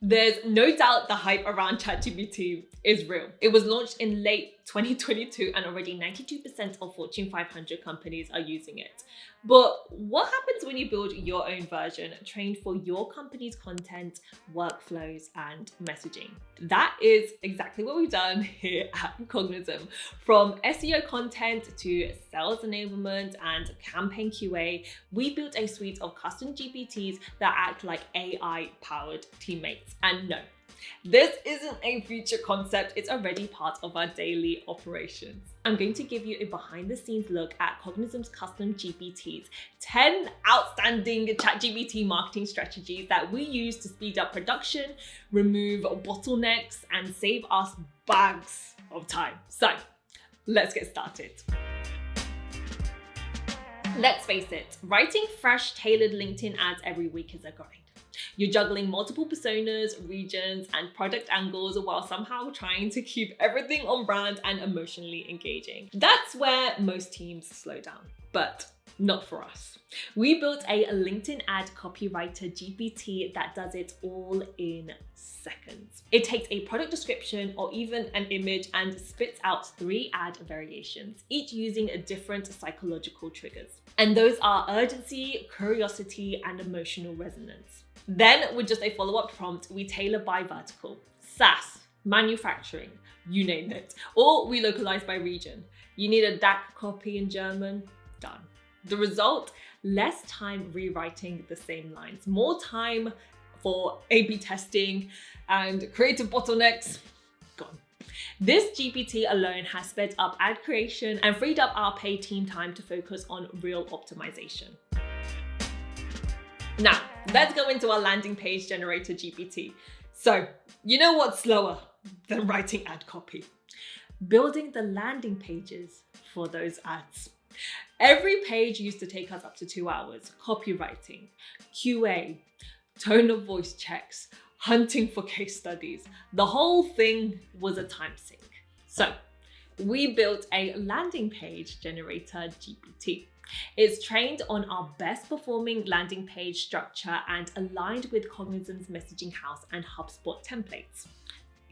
There's no doubt the hype around ChatGPT is real. It was launched in late 2022 and already 92% of Fortune 500 companies are using it. But what happens when you build your own version trained for your company's content, workflows, and messaging? That is exactly what we've done here at Cognism. From SEO content to sales enablement and campaign QA, we built a suite of custom GPTs that act like AI-powered teammates. And no, this isn't a future concept, it's already part of our daily operations. I'm going to give you a behind the scenes look at Cognism's custom GPTs, 10 outstanding ChatGPT marketing strategies that we use to speed up production, remove bottlenecks, and save us bags of time. So let's get started. Let's face it, writing fresh, tailored LinkedIn ads every week is a grind. You're juggling multiple personas, regions, and product angles while somehow trying to keep everything on brand and emotionally engaging. That's where most teams slow down, but not for us. We built a LinkedIn ad copywriter GPT that does it all in seconds. It takes a product description or even an image and spits out 3 ad variations, each using a different psychological triggers. And those are urgency, curiosity, and emotional resonance. Then with just a follow-up prompt, we tailor by vertical, SaaS, manufacturing, you name it, or we localize by region. You need a DAC copy in German? Done. The result, less time rewriting the same lines, more time for A/B testing and creative bottlenecks, gone. This GPT alone has sped up ad creation and freed up our paid team time to focus on real optimization. Now, let's go into our landing page generator GPT. So, you know what's slower than writing ad copy? Building the landing pages for those ads. Every page used to take us up to 2 hours. Copywriting, QA, tone of voice checks, hunting for case studies. The whole thing was a time sink. So, we built a landing page generator GPT. It's trained on our best performing landing page structure and aligned with Cognism's Messaging House and HubSpot templates.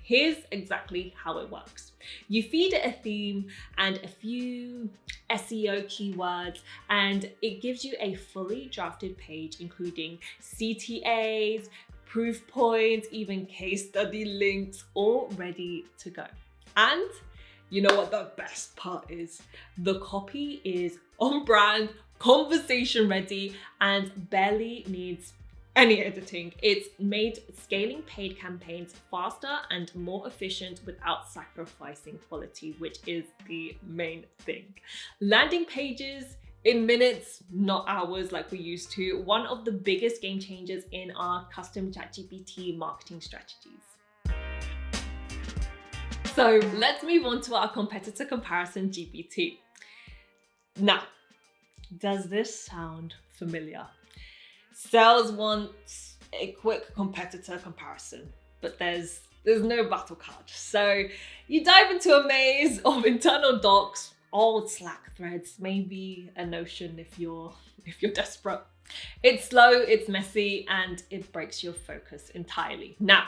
Here's exactly how it works. You feed it a theme and a few SEO keywords, and it gives you a fully drafted page, including CTAs, proof points, even case study links, all ready to go. And you know what the best part is? The copy is on brand, conversation ready, and barely needs any editing. It's made scaling paid campaigns faster and more efficient without sacrificing quality, which is the main thing. Landing pages in minutes, not hours like we used to. One of the biggest game changers in our custom ChatGPT marketing strategies. So let's move on to our competitor comparison GPT. Now, does this sound familiar? Sales wants a quick competitor comparison, but there's no battle card. So you dive into a maze of internal docs, old Slack threads, maybe a Notion if you're desperate. It's slow, it's messy, and it breaks your focus entirely. Now,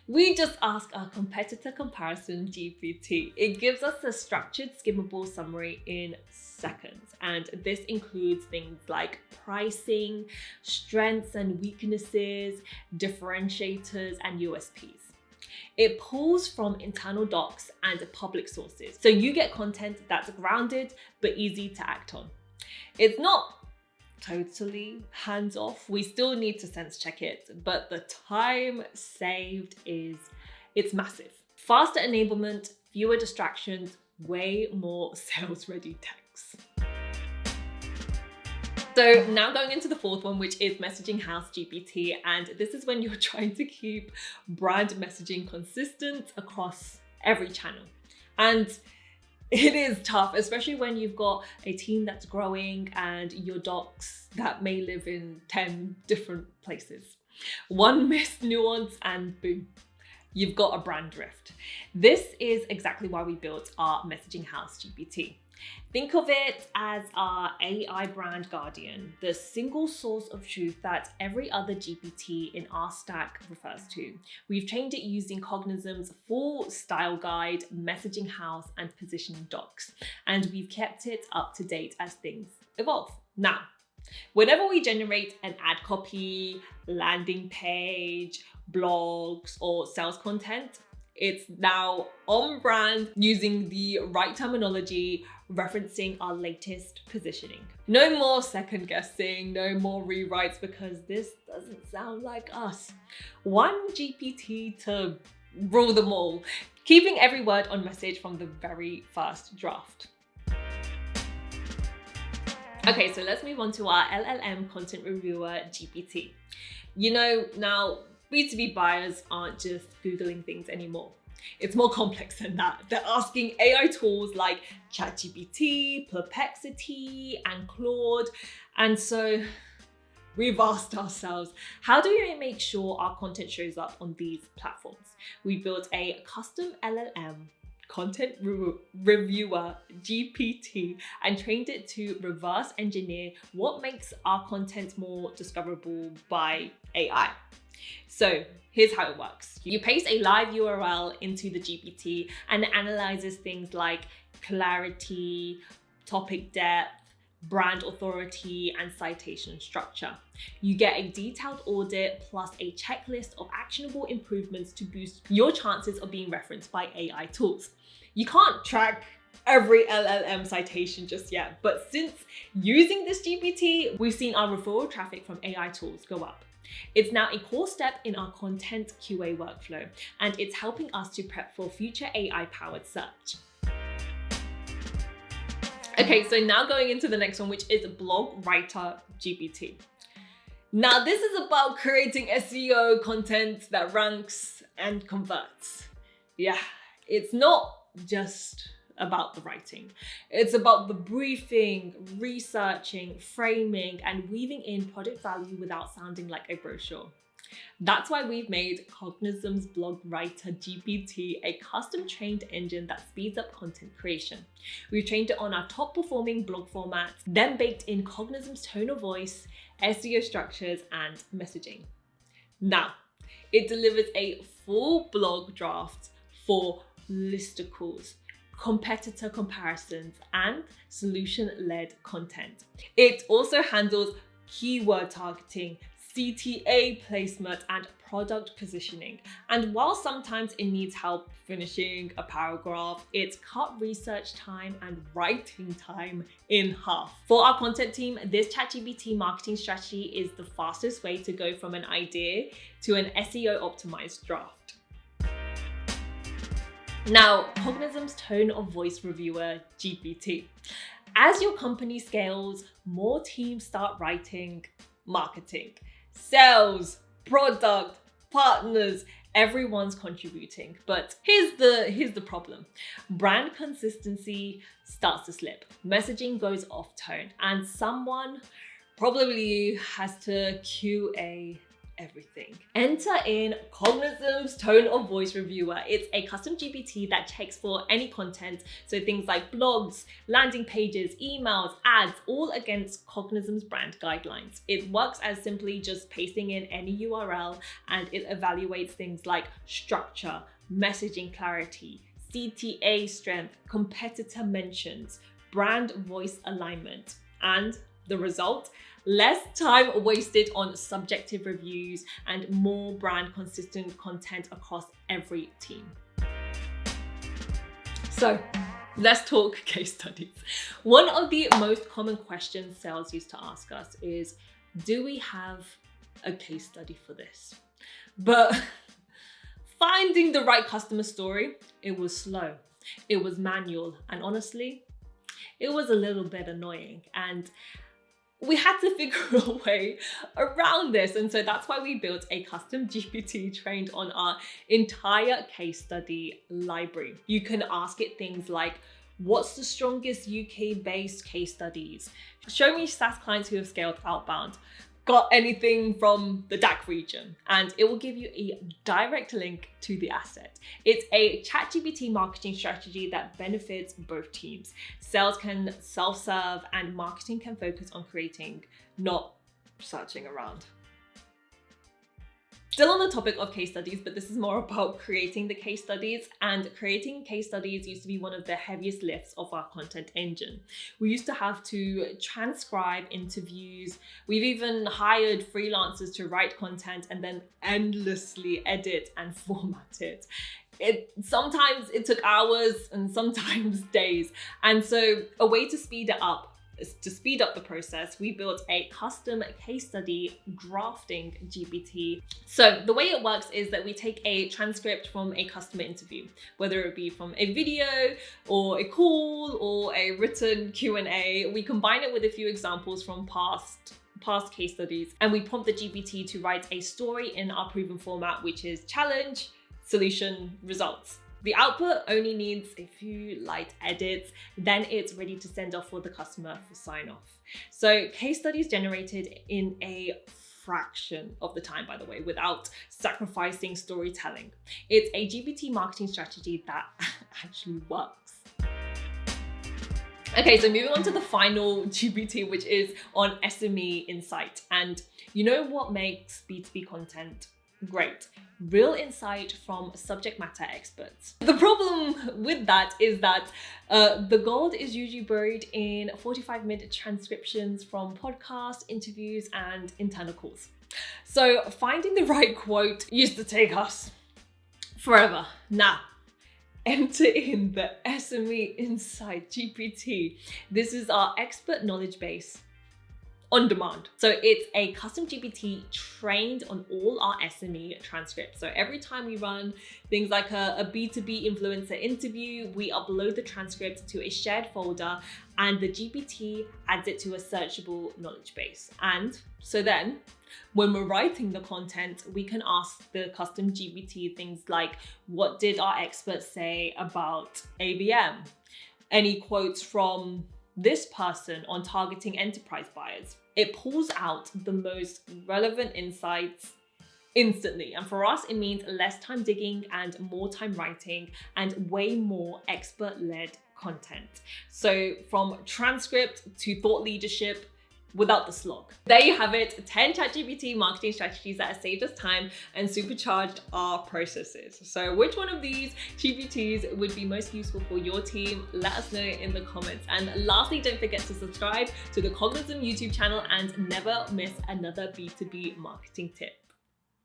we just ask our competitor comparison GPT. It gives us a structured, skimmable summary in seconds. And this includes things like pricing, strengths and weaknesses, differentiators, and USPs. It pulls from internal docs and public sources. So you get content that's grounded, but easy to act on. It's not totally hands off. We still need to sense check it, but the time saved it's massive. Faster enablement, fewer distractions, way more sales ready text. So now going into the fourth one, which is Messaging House GPT. And this is when you're trying to keep brand messaging consistent across every channel. And it is tough, especially when you've got a team that's growing and your docs that may live in 10 different places. One missed nuance and boom, you've got a brand drift. This is exactly why we built our Messaging House GPT. Think of it as our AI brand guardian, the single source of truth that every other GPT in our stack refers to. We've trained it using Cognism's full style guide, messaging house, and positioning docs, and we've kept it up to date as things evolve. Now, whenever we generate an ad copy, landing page, blogs, or sales content, it's now on brand, using the right terminology, referencing our latest positioning. No more second guessing, no more rewrites, because this doesn't sound like us. One GPT to rule them all, keeping every word on message from the very first draft. Okay, so let's move on to our LLM Content Reviewer GPT. You know, now B2B buyers aren't just Googling things anymore. It's more complex than that. They're asking AI tools like ChatGPT, Perplexity, and Claude. And so we've asked ourselves, how do we make sure our content shows up on these platforms? We built a custom LLM Content Reviewer GPT and trained it to reverse engineer what makes our content more discoverable by AI. So here's how it works. You paste a live URL into the GPT and it analyzes things like clarity, topic depth, brand authority, and citation structure. You get a detailed audit plus a checklist of actionable improvements to boost your chances of being referenced by AI tools. You can't track every LLM citation just yet, but since using this GPT, we've seen our referral traffic from AI tools go up. It's now a core step in our content QA workflow, and it's helping us to prep for future AI-powered search. Okay, so now going into the next one, which is Writer GPT. Now, this is about creating SEO content that ranks and converts. Yeah, it's not just about the writing. It's about the briefing, researching, framing, and weaving in product value without sounding like a brochure. That's why we've made Cognism's Writer GPT a custom trained engine that speeds up content creation. We've trained it on our top performing blog formats, then baked in Cognism's tone of voice, SEO structures, and messaging. Now, it delivers a full blog draft for listicles, competitor comparisons, and solution-led content. It also handles keyword targeting, CTA placement, and product positioning. And while sometimes it needs help finishing a paragraph, it's cut research time and writing time in half. For our content team, this ChatGPT marketing strategy is the fastest way to go from an idea to an SEO-optimized draft. Now, Cognism's Tone of Voice Reviewer GPT. As your company scales, more teams start writing marketing, sales, product, partners, everyone's contributing. But here's the problem. Brand consistency starts to slip. Messaging goes off tone, and someone probably has to QA everything. Enter in Cognism's Tone of Voice Reviewer. It's a custom GPT that checks for any content, so things like blogs, landing pages, emails, ads, all against Cognism's brand guidelines. It works as simply just pasting in any URL, and it evaluates things like structure, messaging clarity, CTA strength, competitor mentions, brand voice alignment, and the result? Less time wasted on subjective reviews and more brand consistent content across every team. So let's talk case studies. One of the most common questions sales used to ask us is, do we have a case study for this? But finding the right customer story, it was slow, it was manual, and honestly, it was a little bit annoying. And we had to figure a way around this. And so that's why we built a custom GPT trained on our entire case study library. You can ask it things like, what's the strongest UK-based case studies? Show me SaaS clients who have scaled outbound. got anything from the DACH region, and it will give you a direct link to the asset. It's a ChatGPT marketing strategy that benefits both teams. Sales can self-serve and marketing can focus on creating, not searching around. Still on the topic of case studies, but this is more about creating the case studies. And creating case studies used to be one of the heaviest lifts of our content engine. We used to have to transcribe interviews. We've even hired freelancers to write content and then endlessly edit and format it. Sometimes it took hours and sometimes days. And so a way to speed up the process, we built a custom case study drafting GPT. So the way it works is that we take a transcript from a customer interview, whether it be from a video or a call or a written Q&A. We combine it with a few examples from past case studies, and we prompt the GPT to write a story in our proven format, which is challenge, solution, results. The output only needs a few light edits, then it's ready to send off for the customer for sign off. So case studies generated in a fraction of the time, by the way, without sacrificing storytelling. It's a GPT marketing strategy that actually works. Okay, so moving on to the final GPT, which is on SME insight. And you know what makes B2B content great? Real insight from subject matter experts. The problem with that is that the gold is usually buried in 45-minute transcriptions from podcasts, interviews, and internal calls. So finding the right quote used to take us forever. Now, enter in the SME Insight GPT. This is our expert knowledge base on demand. So it's a custom GPT trained on all our SME transcripts. So every time we run things like a B2B influencer interview, we upload the transcript to a shared folder and the GPT adds it to a searchable knowledge base. And so then when we're writing the content, we can ask the custom GPT things like, what did our experts say about ABM? Any quotes from this person on targeting enterprise buyers? It pulls out the most relevant insights instantly. And for us, it means less time digging and more time writing and way more expert-led content. So from transcript to thought leadership, without the slog. There you have it, 10 ChatGPT marketing strategies that have saved us time and supercharged our processes. So which one of these GPTs would be most useful for your team? Let us know in the comments. And lastly, don't forget to subscribe to the Cognism YouTube channel and never miss another B2B marketing tip.